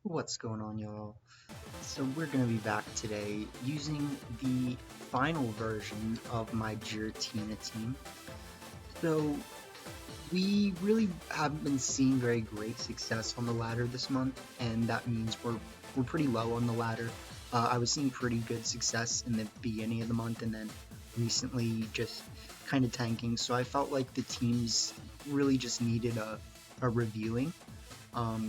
What's going on, y'all? So we're going to be back today using the final version of my Giratina team. So we really haven't been seeing very great success on the ladder this month, and that means we're pretty low on the ladder. I was seeing pretty good success in the beginning of the month, and then recently just kind of tanking. So I felt like the teams really just needed a reviewing.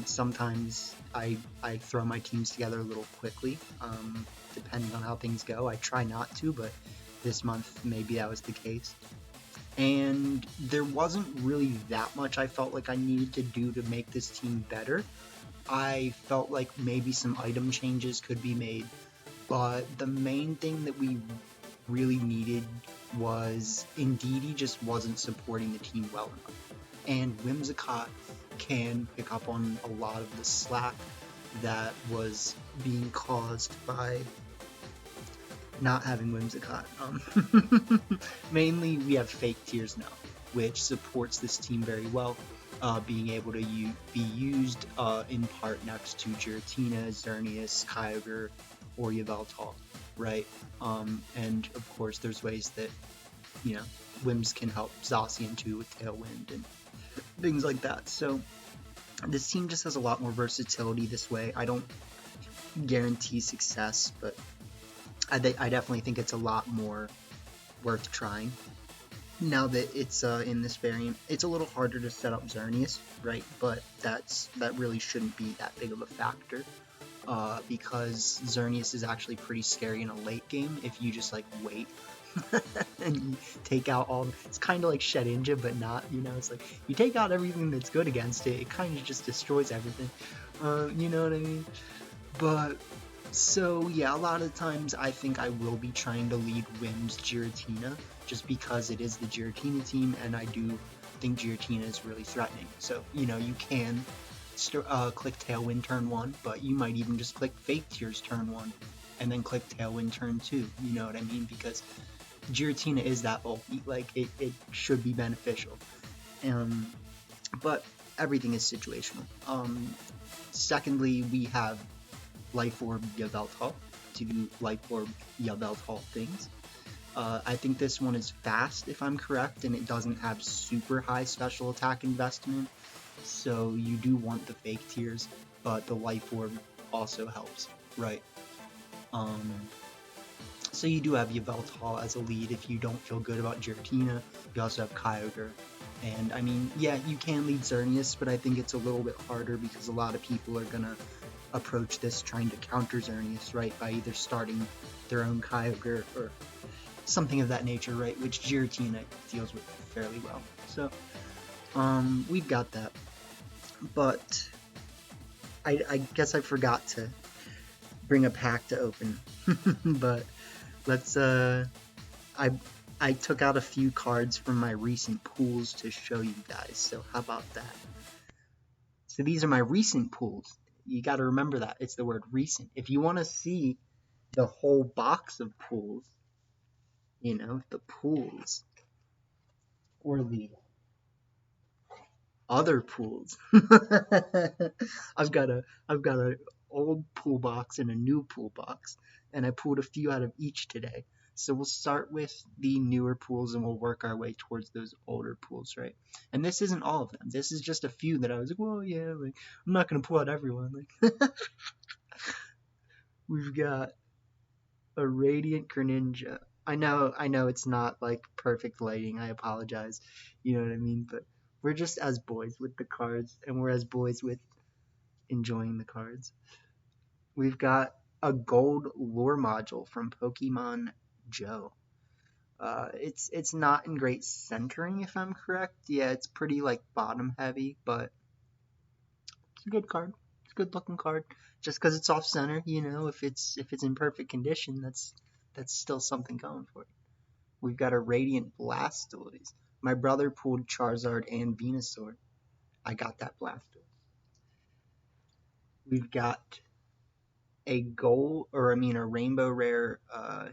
Sometimes I throw my teams together a little quickly, depending on how things go. I try not to, but this month maybe that was the case. And there wasn't really that much I felt like I needed to do to make this team better. I felt like maybe some item changes could be made, but the main thing that we really needed was Indeedee just wasn't supporting the team well enough. And Whimsicott can pick up on a lot of the slack that was being caused by not having Whimsicott. Mainly, we have fake tiers now, which supports this team very well, being able to be used in part next to Giratina, Xerneas, Kyogre, or Yveltal, right? And of course, there's ways that Whims can help Zacian too with Tailwind and things like that. So this team just has a lot more versatility this way. I don't guarantee success, but I definitely think it's a lot more worth trying. Now that it's in this variant, it's a little harder to set up Xerneas, right? But that really shouldn't be that big of a factor, because Xerneas is actually pretty scary in a late game if you just like wait and you take out all. It's kind of like Shedinja, but not. It's like you take out everything that's good against it. It kind of just destroys everything. You know what I mean? But so yeah, a lot of times I think I will be trying to lead Whim's Giratina just because it is the Giratina team, and I do think Giratina is really threatening. So you can click Tailwind turn 1, but you might even just click Fake Tears turn 1 and then click Tailwind turn 2. You know what I mean? Because Giratina is that bulky. Like it should be beneficial. But everything is situational. Secondly, we have Life Orb Yveltal to do Life Orb Yveltal things. I think this one is fast, if I'm correct, and it doesn't have super high special attack investment, so you do want the fake tiers, but the Life Orb also helps, right? So you do have Yveltal as a lead if you don't feel good about Giratina. You also have Kyogre. And I mean, yeah, you can lead Xerneas, but I think it's a little bit harder because a lot of people are gonna approach this trying to counter Xerneas, right, by either starting their own Kyogre or something of that nature, right, which Giratina deals with fairly well. So, we've got that. But I guess I forgot to bring a pack to open. But let's I took out a few cards from my recent pools to show you guys, so how about that? So these are my recent pools. You got to remember that. It's the word recent. If you want to see the whole box of pools, the pools, or the other pools. I've got a old pool box and a new pool box, and I pulled a few out of each today. So we'll start with the newer pools and we'll work our way towards those older pools, right? And this isn't all of them. This is just a few that I was like, well, yeah, like I'm not gonna pull out everyone. Like we've got a Radiant Greninja. I know it's not like perfect lighting. I apologize. You know what I mean? But we're just as boys with the cards, and we're as boys with enjoying the cards. We've got a gold lure module from Pokemon Joe. It's not in great centering, if I'm correct. Yeah, it's pretty like bottom heavy, but it's a good card. It's a good looking card. Just because it's off center, if it's in perfect condition, that's still something going for it. We've got a Radiant Blastoise. My brother pulled Charizard and Venusaur. I got that Blastoise. We've got a rainbow rare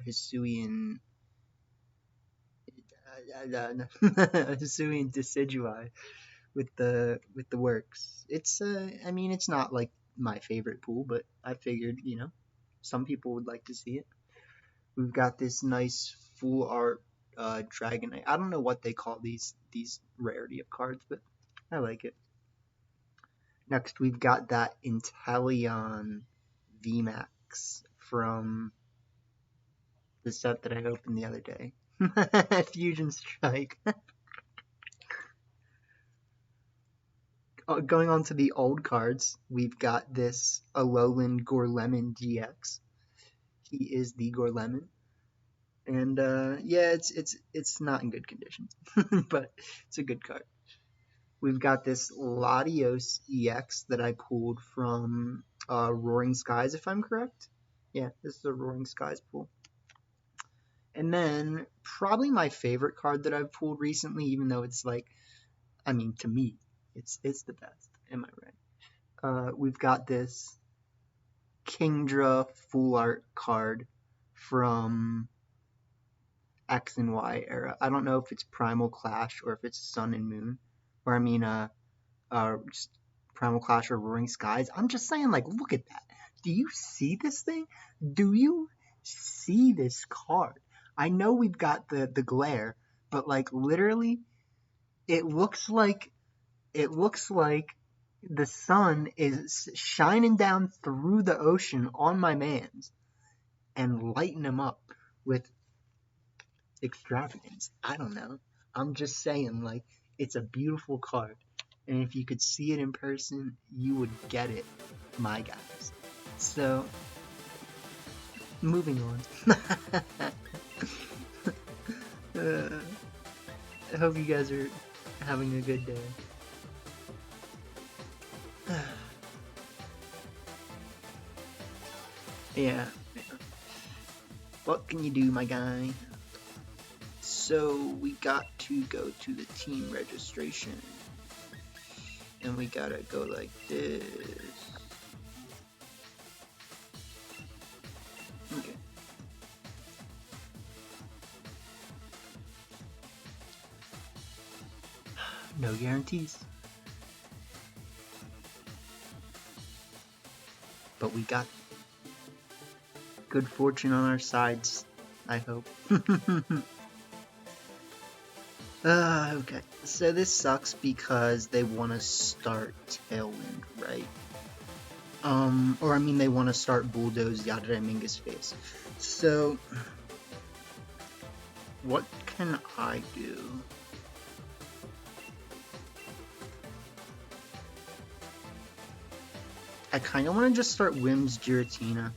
Hisuian Hisuian Decidueye with the works. It's it's not like my favorite pool, but I figured, some people would like to see it. We've got this nice full art Dragonite. I don't know what they call these rarity of cards, but I like it. Next, we've got that Inteleon VMAX from the set that I opened the other day. Fusion Strike. Going on to the old cards, we've got this Alolan Gorlemon GX. He is the Gorlemon. And yeah, it's not in good condition, but it's a good card. We've got this Latios EX that I pulled from Roaring Skies, if I'm correct. Yeah, this is a Roaring Skies pull. And then probably my favorite card that I've pulled recently, even though it's like, I mean, to me, it's the best. Am I right? We've got this Kingdra full art card from X and Y era. I don't know if it's Primal Clash or if it's Sun and Moon, or I mean, just Primal Clash or Roaring Skies. I'm just saying, like, look at that. Do you see this thing? Do you see this card? I know we've got the glare, but like literally, it looks like the sun is shining down through the ocean on my mans and lighting him up with extravagance. I don't know. I'm just saying, like, it's a beautiful card. And if you could see it in person, you would get it, my guys. So, moving on. I hope you guys are having a good day. Yeah. What can you do, my guy? So we got to go to the team registration. And we gotta go like this. Okay. No guarantees. But we got good fortune on our sides, I hope. Okay, so this sucks because they want to start Tailwind, right? Or I mean they want to start Bulldoze Yadaminga's face. So, what can I do? I kind of want to just start Whim's Giratina.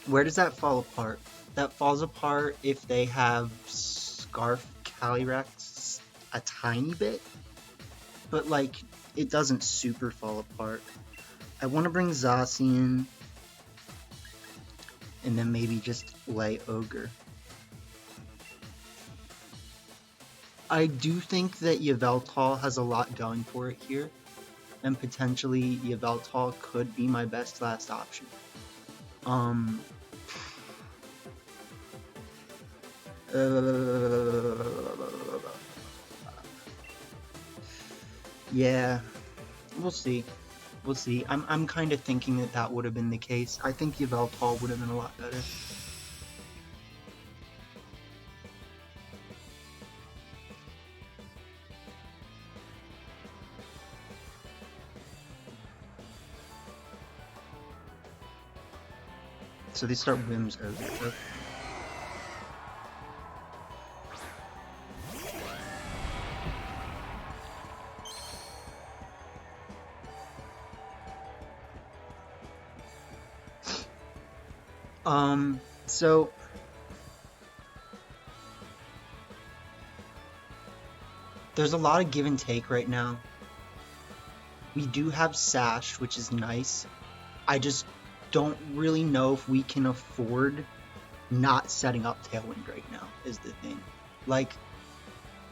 Where does that fall apart? That falls apart if they have Scarf Calyrex a tiny bit, but like it doesn't super fall apart. I want to bring Zacian and then maybe just lay Ogre. I do think that Yveltal has a lot going for it here, and potentially Yveltal could be my best last option. Yeah, we'll see. We'll see. I'm kind of thinking that would have been the case. I think Yveltal would have been a lot better. So they start Whims over. So there's a lot of give and take right now. We do have Sash, which is nice. I just don't really know if we can afford not setting up Tailwind right now, is the thing. Like,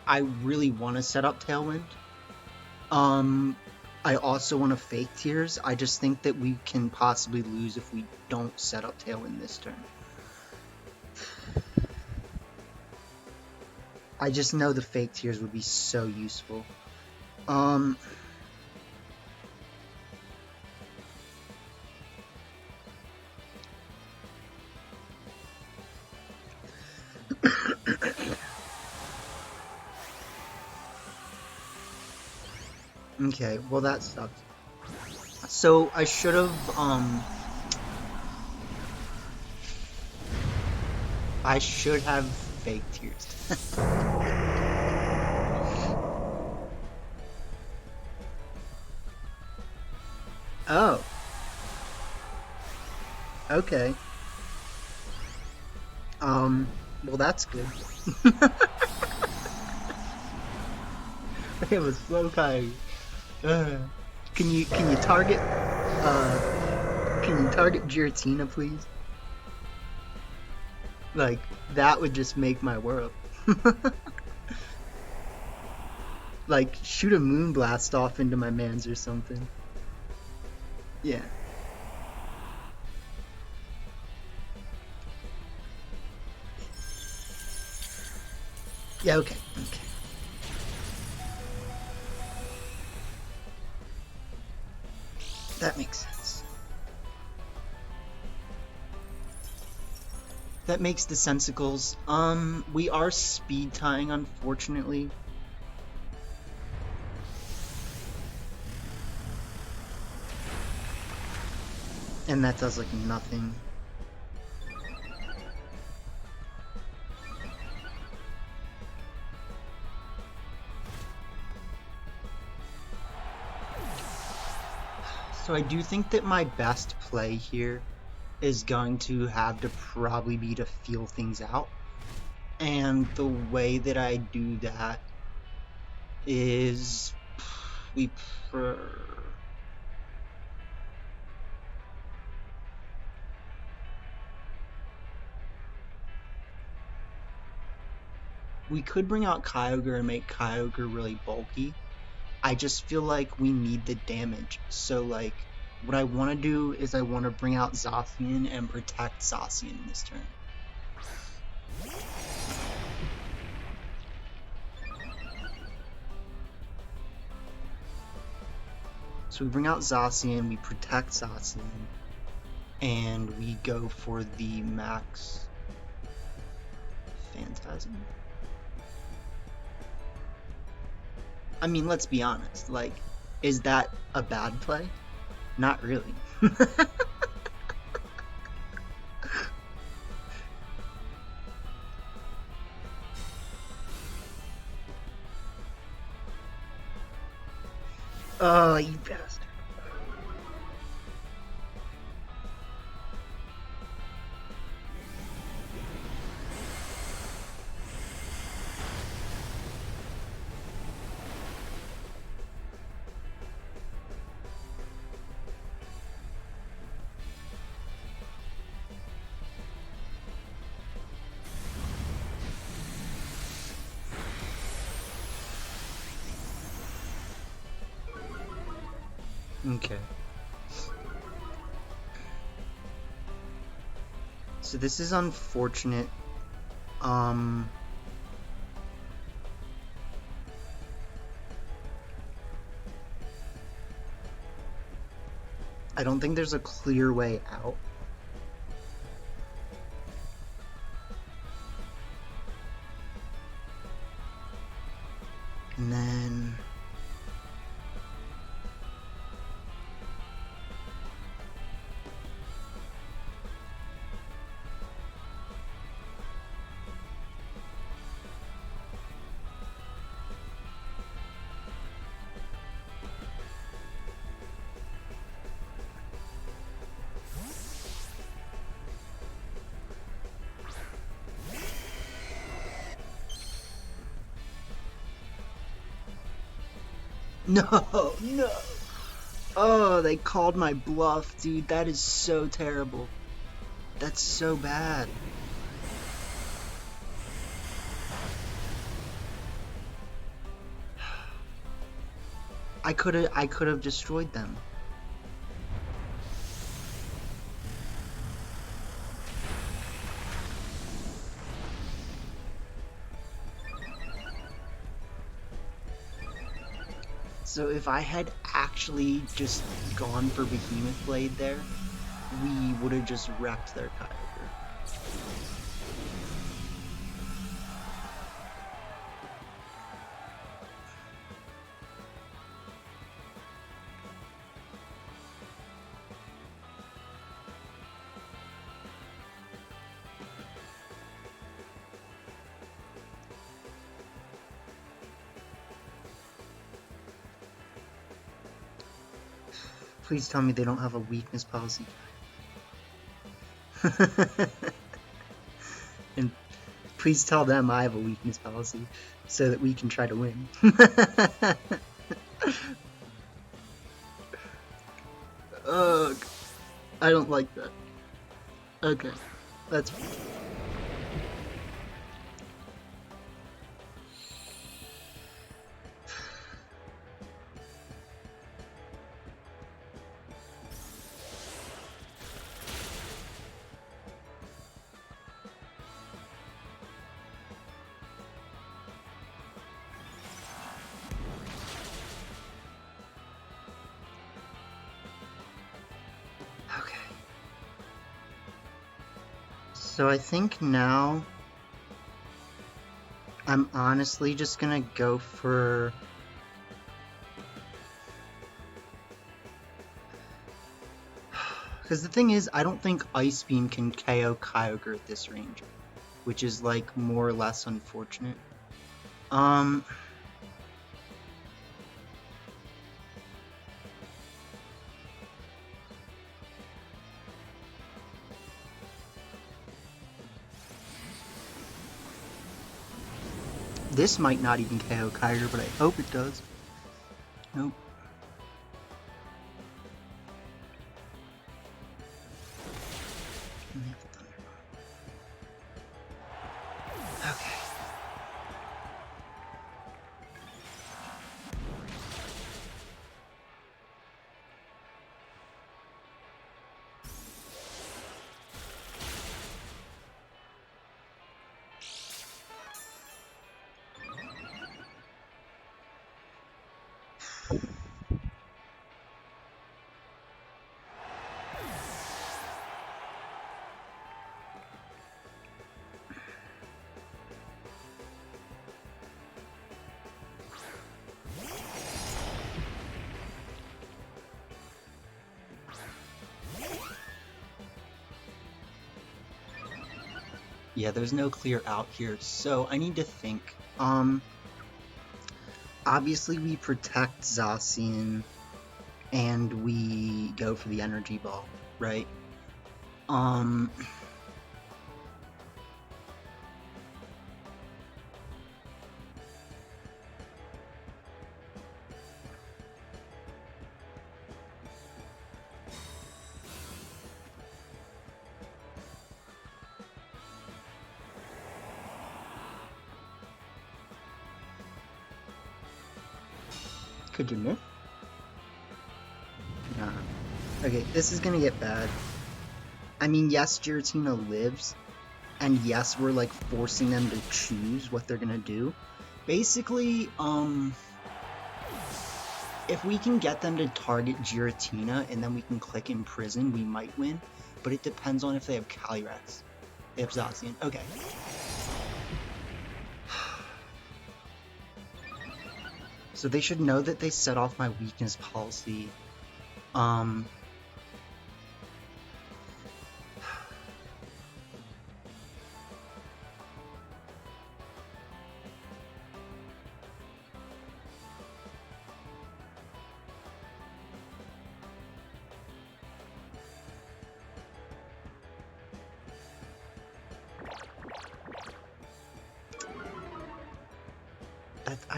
I really want to set up Tailwind. I also want to fake Tears. I just think that we can possibly lose if we don't set up Tailwind this turn. I just know the fake tears would be so useful. Okay, well that sucks. So I should have I should have fake tears. Oh. Okay. Well that's good. It was slow Kai. Can you target Giratina, please? Like, that would just make my world. Like, shoot a moonblast off into my mans or something. Yeah. Yeah, okay. That makes sense. That makes the sensicles. We are speed tying, unfortunately. And that does like nothing. So I do think that my best play here is going to have to probably be to feel things out. And the way that I do that is we could bring out Kyogre and make Kyogre really bulky. I just feel like we need the damage. So like what I want to do is I want to bring out Zacian and protect Zacian this turn. So we bring out Zacian, we protect Zacian, and we go for the max Phantasm. I mean, let's be honest, like, is that a bad play? Not really. Oh, you bastard. Okay. So this is unfortunate. I don't think there's a clear way out. And then no. Oh, they called my bluff, dude. That is so terrible. That's so bad. I could have destroyed them. So if I had actually just gone for Behemoth Blade there, we would have just wrecked their Kyogre. Please tell me they don't have a weakness policy. And please tell them I have a weakness policy so that we can try to win. Ugh, I don't like that. Okay, that's fine. Okay. So I think now I'm honestly just gonna go for... Because the thing is, I don't think Ice Beam can KO Kyogre at this range, which is like more or less unfortunate. This might not even KO Kyogre, but I hope it does. Nope. Okay. Yeah, there's no clear out here, so I need to think. Obviously we protect Zacian, and we go for the energy ball, right? Could you miss? Nah. Okay, this is gonna get bad. I mean, yes, Giratina lives, and yes, we're like forcing them to choose what they're gonna do. Basically, if we can get them to target Giratina and then we can click Imprison, we might win. But it depends on if they have Calyrex. They have Zacian. Okay. So they should know that they set off my weakness policy. I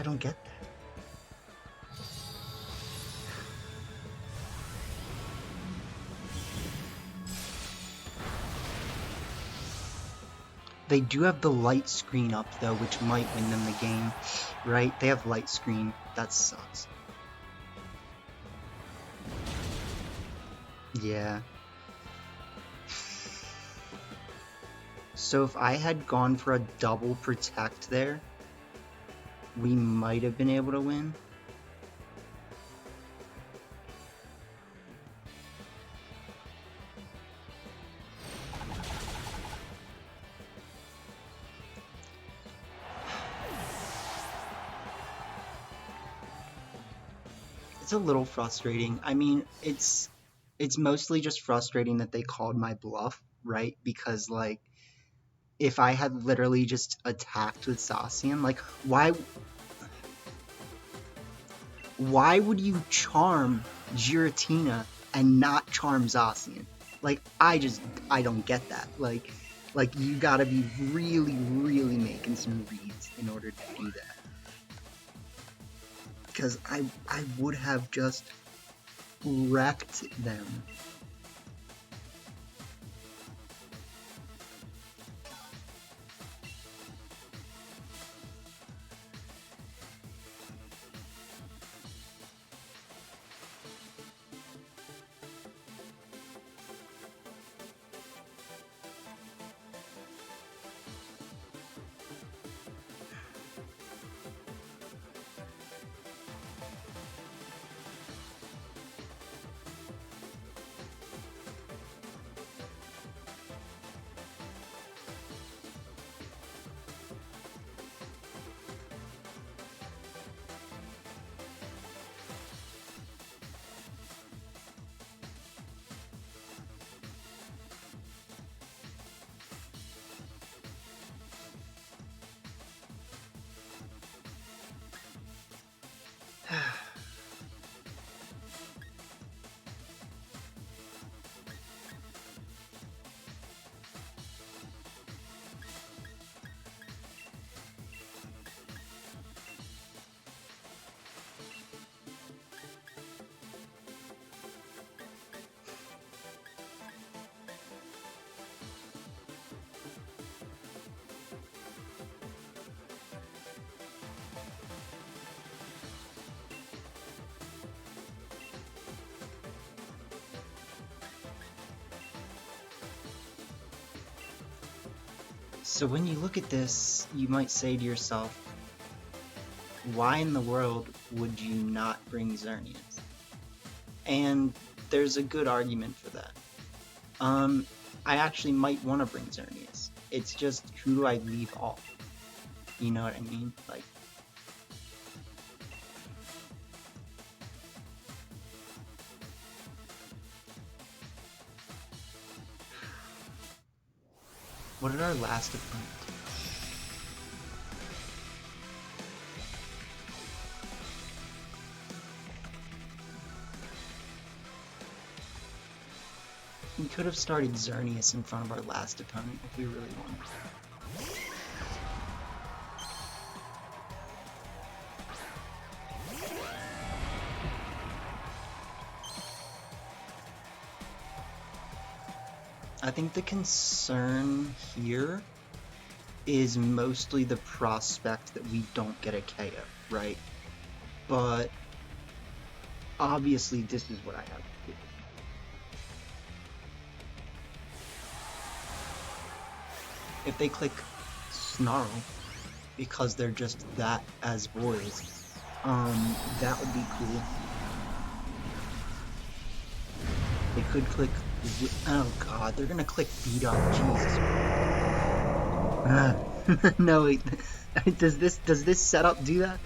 don't get that. They do have the light screen up though, which might win them the game, right? They have light screen. That sucks. Yeah. So if I had gone for a double protect there, we might have been able to win. It's a little frustrating. I mean, it's mostly just frustrating that they called my bluff, right? Because like if I had literally just attacked with Zacian, like why would you charm Giratina and not charm Zacian? Like I don't get that. Like you gotta be really, really making some reads in order to do that. Because I would have just wrecked them. So when you look at this, you might say to yourself, why in the world would you not bring Xerneas? And there's a good argument for that. I actually might want to bring Xerneas. It's just, who do I leave off? You know what I mean? Like, what did our last opponent do? We could have started Xerneas in front of our last opponent if we really wanted. I think the concern here is mostly the prospect that we don't get a KO, right? But obviously this is what I have to do. If they click Snarl, because they're just that as boys, that would be cool. They could click, oh god, they're gonna click Beat Up, Jesus. No, wait, does this setup do that?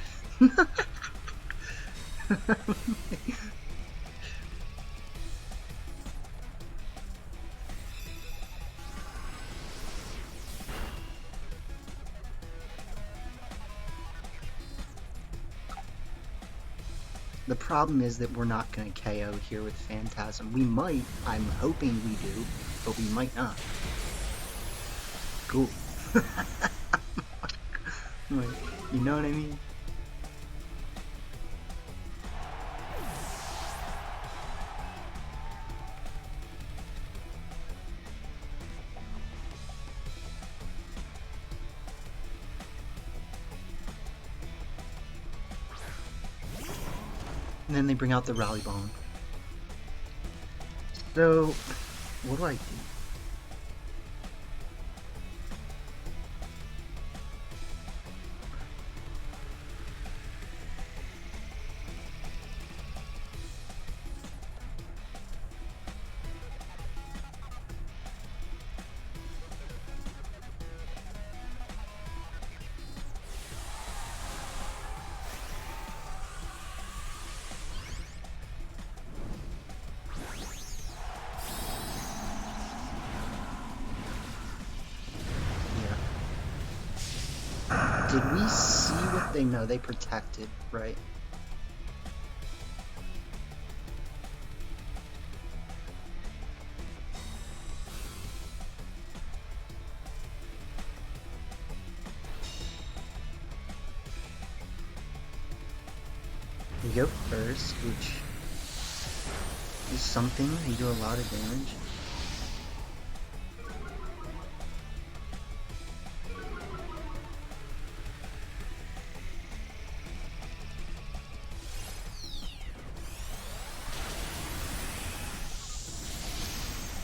The problem is that we're not going to KO here with Phantasm. We might, I'm hoping we do, but we might not. Cool. You know what I mean? And then they bring out the Rally Bomb. So, what do I do? Did we see what they know? They protected, right? We go first, which is something. They do a lot of damage.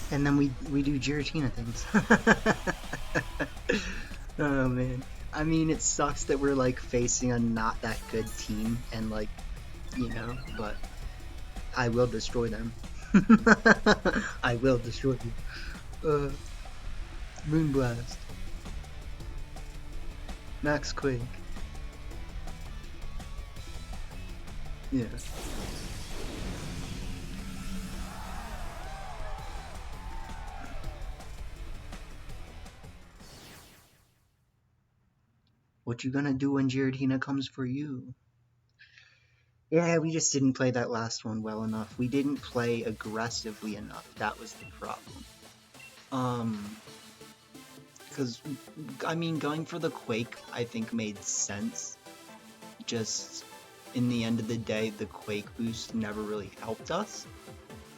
And then we do Giratina things. Oh man. I mean, it sucks that we're like facing a not that good team and like, you know, but I will destroy them. I will destroy you. Moonblast. Max Quake. Yeah. What you gonna do when Giratina comes for you? Yeah, we just didn't play that last one well enough. We didn't play aggressively enough. That was the problem. Because, I mean, going for the Quake, I think, made sense. Just, in the end of the day, the Quake boost never really helped us.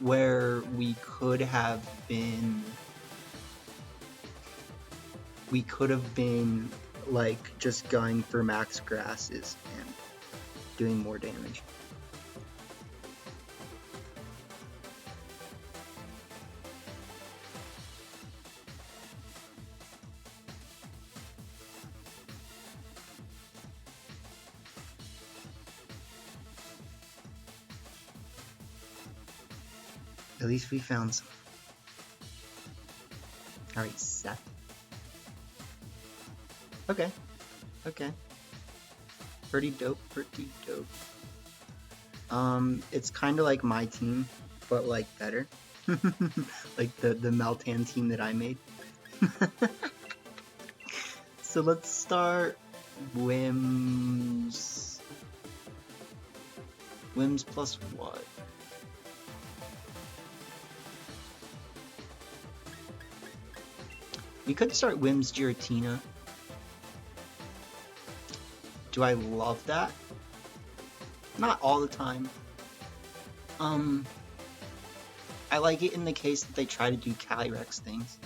Where we could have been... We could have been, like, just going for max grasses and doing more damage. At least we found some. Alright, Seth. Okay. Okay. Pretty dope, pretty dope. It's kinda like my team, but like better. Like the Meltan team that I made. So let's start Wims. Wims plus what? We could start Wims Giratina. Do I love that? Not all the time. I like it in the case that they try to do Calyrex things.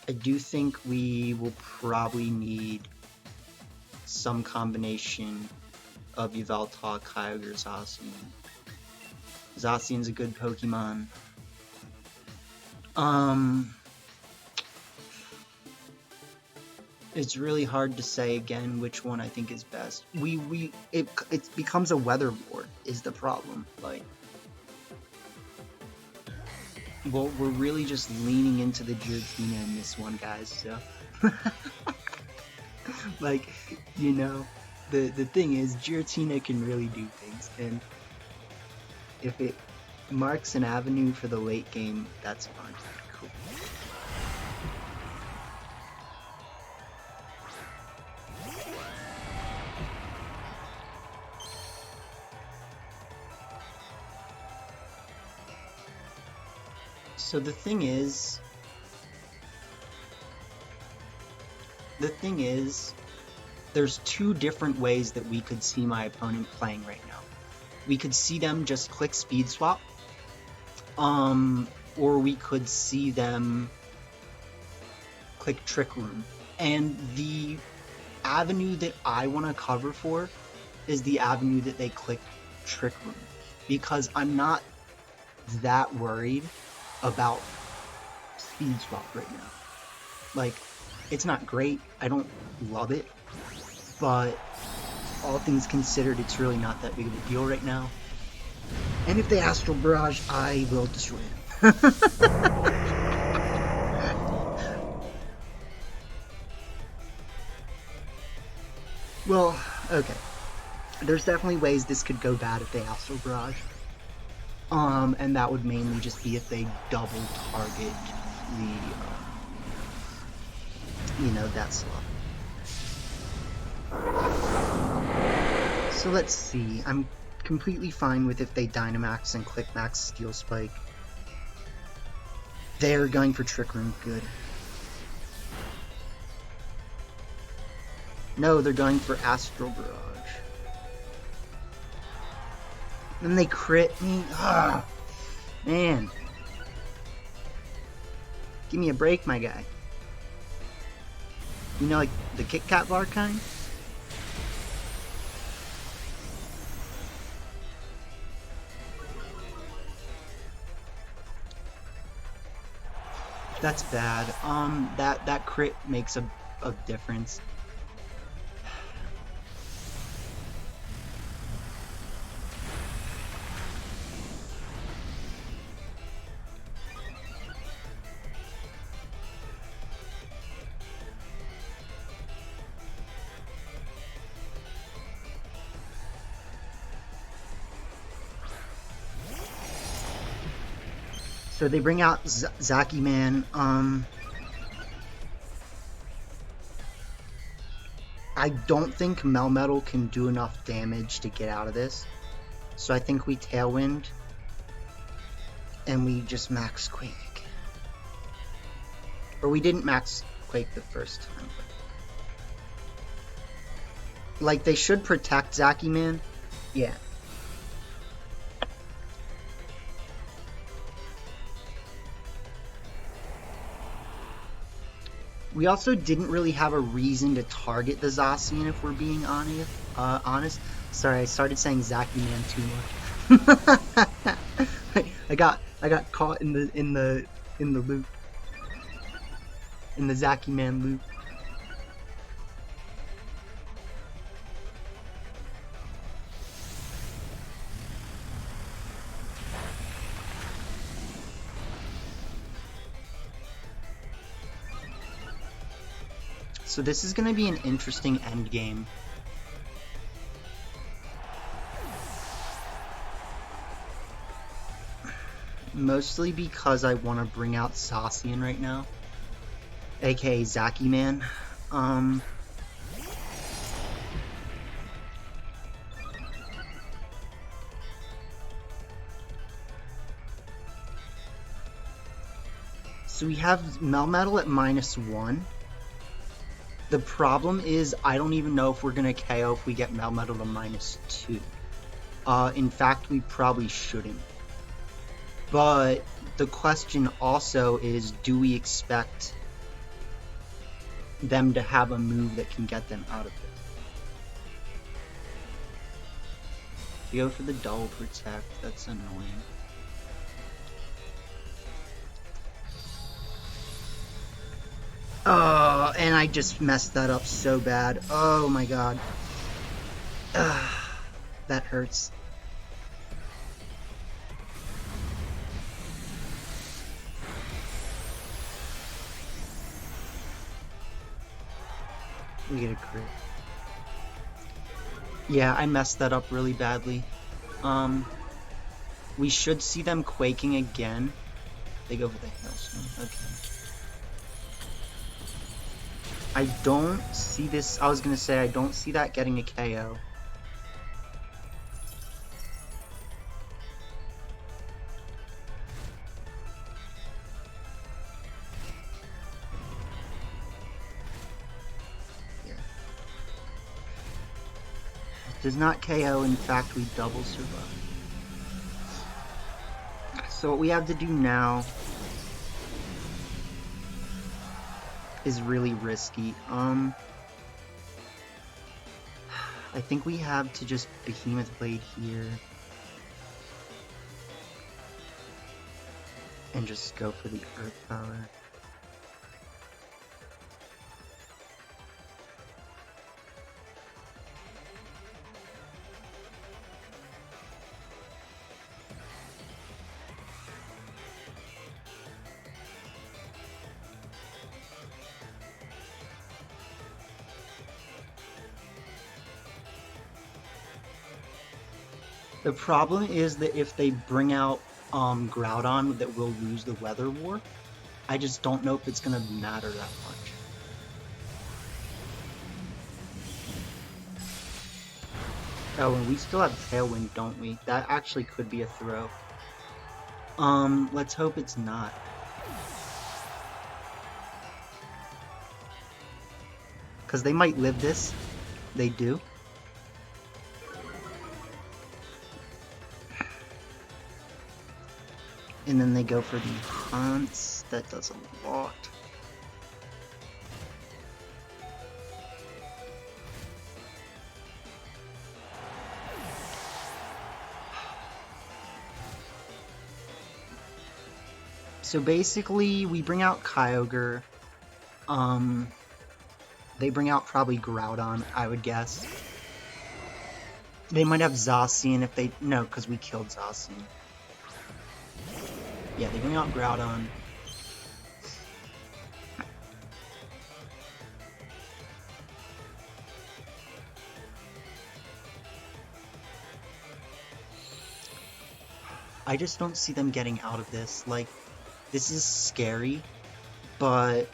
I do think we will probably need some combination of Yveltal, Kyogre, Zacian. Zacian's a good Pokemon. It's really hard to say again which one I think is best. It becomes a weather war is the problem. Like, well, we're really just leaning into the Giratina in this one, guys. So, like, you know, the thing is, Giratina can really do things, and if it marks an avenue for the late game, that's fine. Cool. So the thing is, there's two different ways that we could see my opponent playing right now. We could see them just click Speed Swap, or we could see them click Trick Room. And the avenue that I want to cover for is the avenue that they click Trick Room, because I'm not that worried about Speed Swap right now. Like, it's not great, I don't love it, but all things considered, it's really not that big of a deal right now. And if they Astral Barrage, I will destroy it. Well, okay. There's definitely ways this could go bad if they astral barrage. And that would mainly just be if they double target the, that slot. So let's see. I'm completely fine with if they Dynamax and Click Max Steel Spike. They're going for Trick Room. Good. No, they're going for Astral Barrage. Then they crit me. Ah, man. Give me a break, my guy. You know, like the Kit Kat bar kind? That's bad. That crit makes a difference. So they bring out Zaki Man. I don't think Melmetal can do enough damage to get out of this. So I think we Tailwind. And we just Max Quake. Or we didn't Max Quake the first time. Like, they should protect Zaki Man. Yeah. We also didn't really have a reason to target the Zacian, if we're being honest. Sorry, I started saying Zaki Man too much. I got caught in the loop. In the Zaki Man loop. So this is going to be an interesting end game. Mostly because I want to bring out Zacian right now. AKA Zaki Man. So we have Melmetal at -1. The problem is, I don't even know if we're going to KO if we get Melmetal to -2. In fact, we probably shouldn't. But the question also is, do we expect them to have a move that can get them out of it? We go for the Double Protect, that's annoying. Oh, and I just messed that up so bad. Oh my god. That hurts. We get a crit. Yeah, I messed that up really badly. We should see them quaking again. They go for the Hailstone. Okay. I don't see this. I was gonna say, I don't see that getting a KO. Yeah. Does not KO, in fact, we double survive. So what we have to do now is really risky. I think we have to just Behemoth Blade here. And just go for the Earth Power. The problem is that if they bring out Groudon, that will lose the Weather War. I just don't know if it's gonna matter that much. Oh, and we still have Tailwind, don't we? That actually could be a throw. Let's hope it's not. Because they might live this. They do. And then they go for the hunts. That does a lot. So basically, we bring out Kyogre. They bring out probably Groudon, I would guess. They might have Zacian if they... No, because we killed Zacian. Yeah, they bring out Groudon. I just don't see them getting out of this. Like, this is scary, but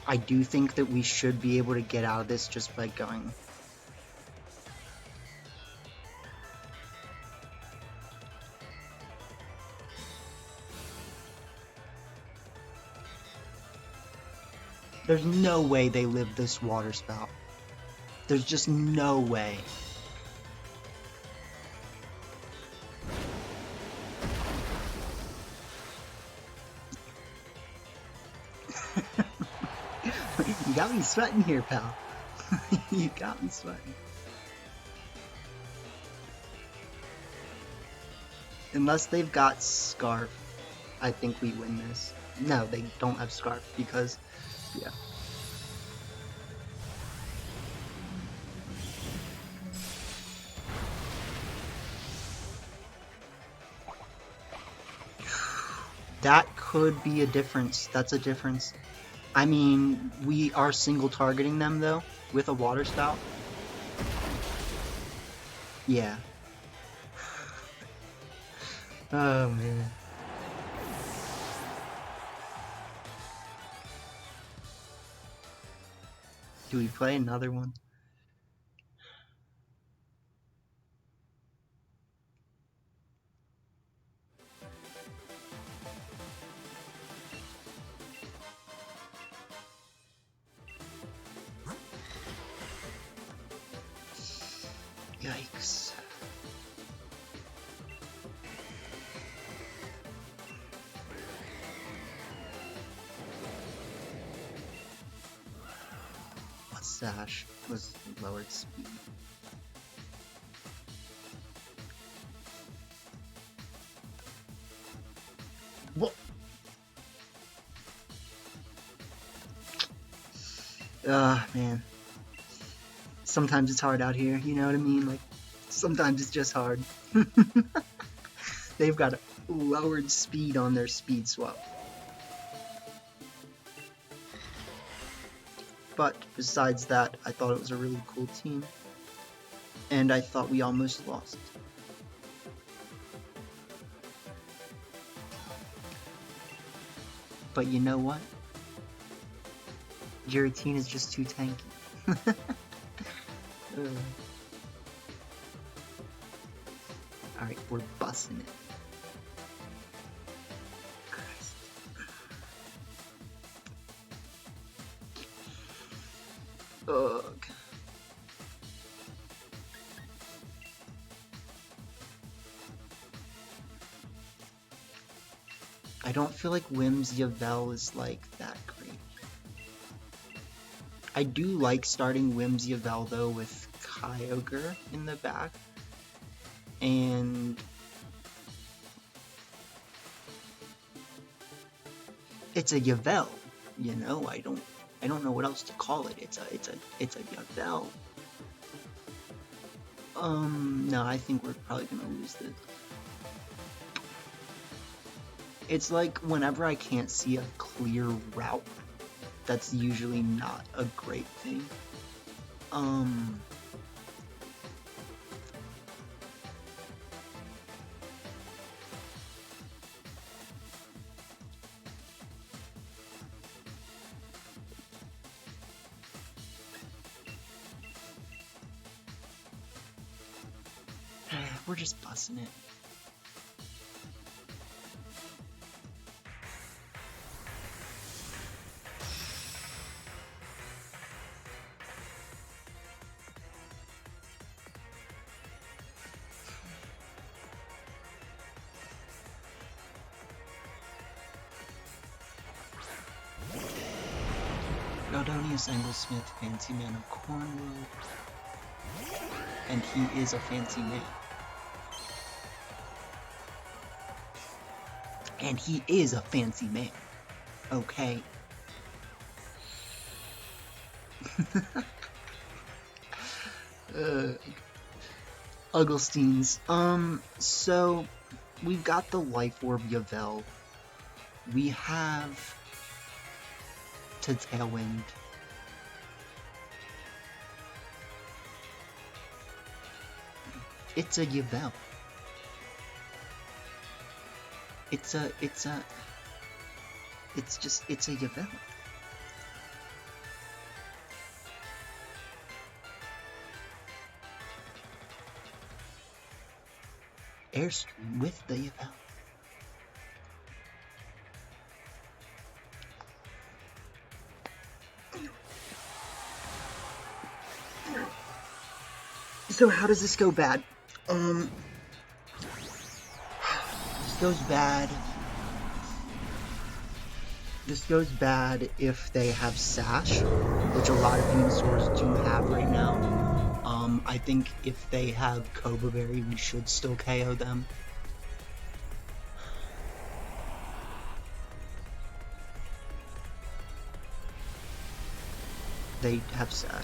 I do think that we should be able to get out of this just by going. There's no way they live this water spout. There's just no way. You got me sweating here, pal. You got me sweating. Unless they've got Scarf, I think we win this. No, they don't have Scarf because, yeah. That could be a difference. That's a difference. I mean, we are single targeting them though with a water spout. Yeah. Oh man. Do we play another one? Yikes. What Sash was lowered speed? What? Man. Sometimes it's hard out here, you know what I mean? Like, sometimes it's just hard. They've got lowered speed on their speed swap. But besides that, I thought it was a really cool team. And I thought we almost lost. But you know what? Giratina is just too tanky. Alright, we're bussing it. Christ. Ugh. I don't feel like Whimsy-Yvel is like that great. I do like starting Whimsy-Yvel though with Kyogre in the back. And it's a Yvel, you know. I don't know what else to call it. It's a Yvel. No, I think we're probably gonna lose this. It's like whenever I can't see a clear route, that's usually not a great thing. we're just bussing it. Galdonius Englesmith, fancy man of Cornwall, and he is a fancy man. And he is a fancy man, okay? Uglesteins. So we've got the Life Orb Yavel. We have to Tailwind. It's a Yavel. It's a Yavel. Airstream with the Yavel. So how does this go bad? This goes bad. This goes bad if they have Sash, which a lot of Venusaurs do have right now. I think if they have Cobra Berry, we should still KO them. They have Sash.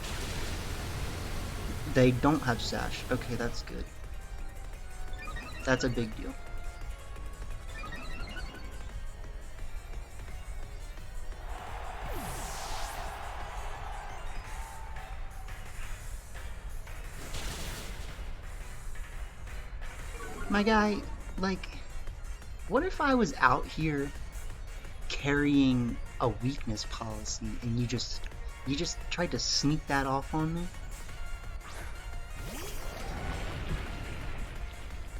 They don't have Sash. Okay, that's good. That's a big deal. My guy, like, what if I was out here carrying a weakness policy and you just tried to sneak that off on me?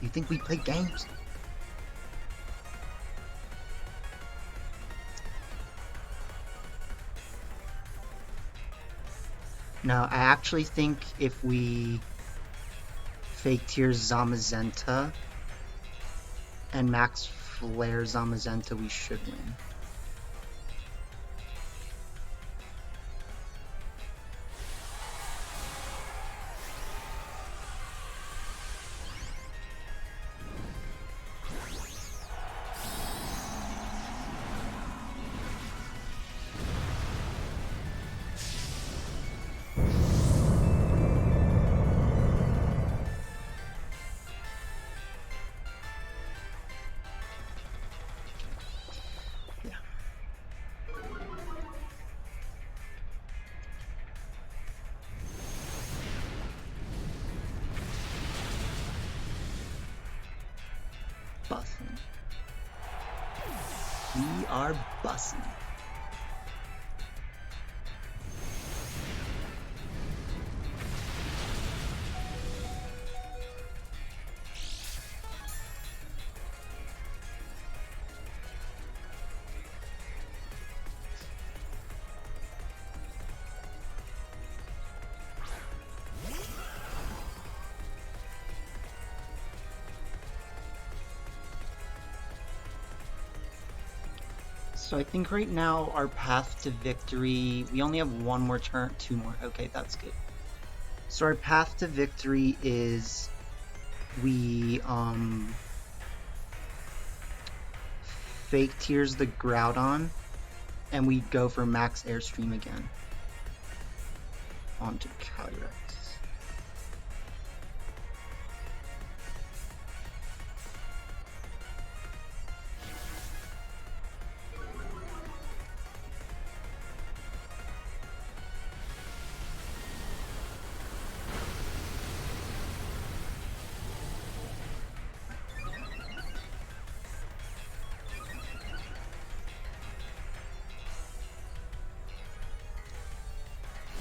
You think we play games? No, I actually think if we Fake Tears Zamazenta and Max Flare Zamazenta, we should win. Bussin'. We are bussin'. So I think right now our path to victory, we only have one more turn, two more. Okay, that's good. So our path to victory is we Fake Tears the Groudon and we go for Max Airstream again onto Calyrex.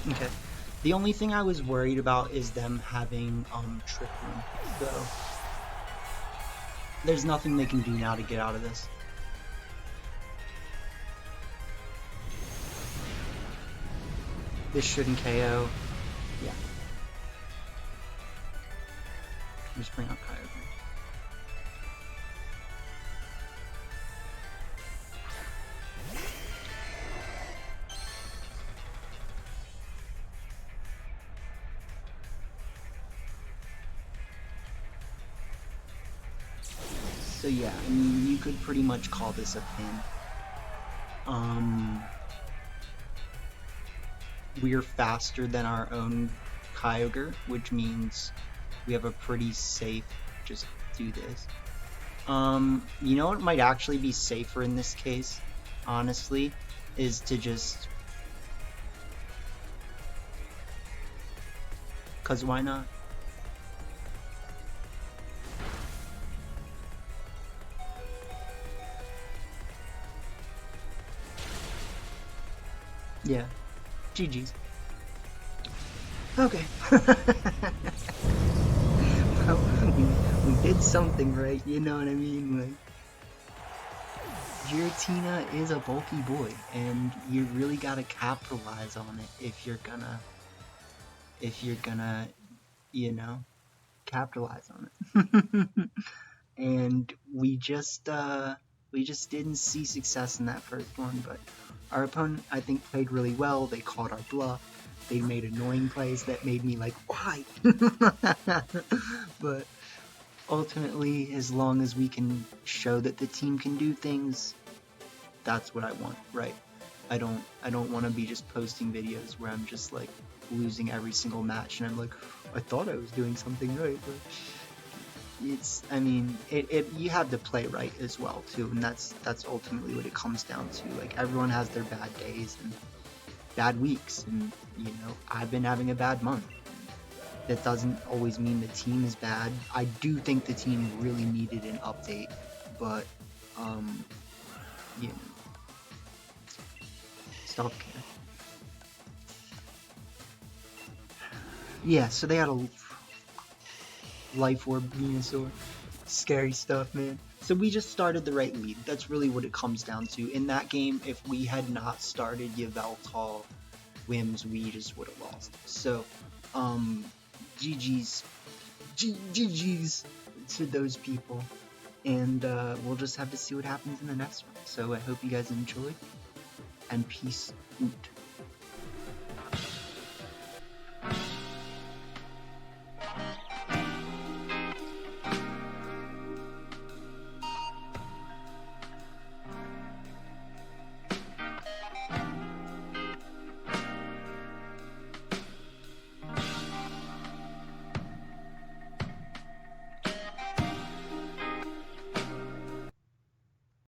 Okay. The only thing I was worried about is them having Trick Room, so there's nothing they can do now to get out of this. This shouldn't KO. Yeah. Just bring out Kyogre. So yeah, I mean, you could pretty much call this a pin. We're faster than our own Kyogre, which means we have a pretty safe, just do this. You know what might actually be safer in this case, honestly, is to just... Cause why not? Yeah. GG's. Okay. Well, we did something right, you know what I mean? Like, Giratina is a bulky boy, and you really gotta capitalize on it if you're gonna, you know, capitalize on it. And we just didn't see success in that first one, but our opponent, I think, played really well. They caught our bluff. They made annoying plays that made me like, why? But ultimately, as long as we can show that the team can do things, that's what I want, right? I don't want to be just posting videos where I'm just like losing every single match and I'm like, I thought I was doing something right, but it's, I mean, you have to play right as well too, and that's ultimately what it comes down to. Like, everyone has their bad days and bad weeks, and you know, I've been having a bad month. That doesn't always mean the team is bad. I do think the team really needed an update, but you know, self-care. Yeah, so they had a Life Orb Venusaur. Scary stuff, man. So we just started the right lead. That's really what it comes down to. In that game, if we had not started Yveltal Wims, we just would have lost. So, GG's to those people. And we'll just have to see what happens in the next one. So I hope you guys enjoyed, and peace out.